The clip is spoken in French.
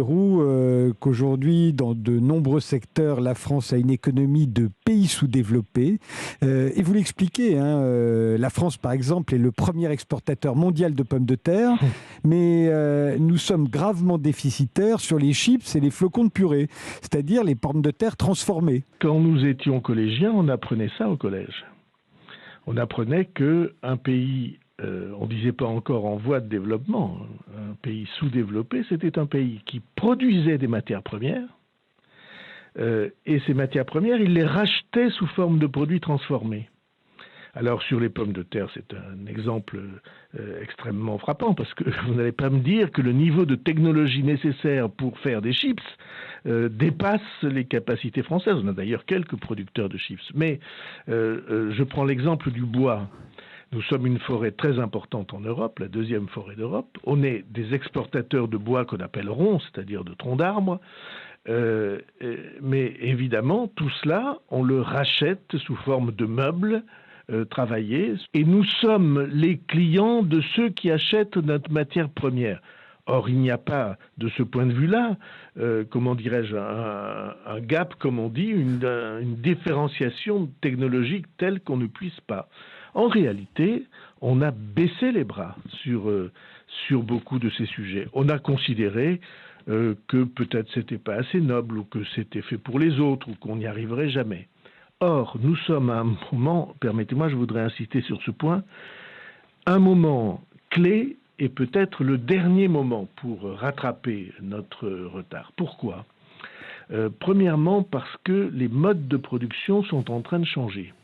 Roux, qu'aujourd'hui, dans de nombreux secteurs, la France a une économie de pays sous-développé. Et vous l'expliquez, hein, la France, par exemple, est le premier exportateur mondial de pommes de terre, mais nous sommes gravement déficitaires sur les chips et les flocons de purée, c'est-à-dire les pommes de terre transformées. Quand nous étions collégiens, on apprenait ça au collège. On apprenait qu'un pays, on ne disait pas encore en voie de développement, un pays sous-développé, c'était un pays qui produisait des matières premières, et ces matières premières, il les rachetait sous forme de produits transformés. Alors sur les pommes de terre, c'est un exemple extrêmement frappant, parce que vous n'allez pas me dire que le niveau de technologie nécessaire pour faire des chips dépasse les capacités françaises. On a d'ailleurs quelques producteurs de chips. Mais je prends l'exemple du bois. Nous sommes une forêt très importante en Europe, la deuxième forêt d'Europe. On est des exportateurs de bois qu'on appelle ronds, c'est-à-dire de troncs d'arbres. Mais évidemment, tout cela, on le rachète sous forme de meubles travaillés. Et nous sommes les clients de ceux qui achètent notre matière première. Or, il n'y a pas, de ce point de vue-là, comment dirais-je, un gap, comme on dit, une différenciation technologique telle qu'on ne puisse pas. En réalité, on a baissé les bras sur beaucoup de ces sujets. On a considéré que peut-être c'était pas assez noble, ou que c'était fait pour les autres, ou qu'on n'y arriverait jamais. Or, nous sommes à un moment, permettez-moi, je voudrais insister sur ce point, un moment clé et peut-être le dernier moment pour rattraper notre retard. Pourquoi ? Premièrement, parce que les modes de production sont en train de changer.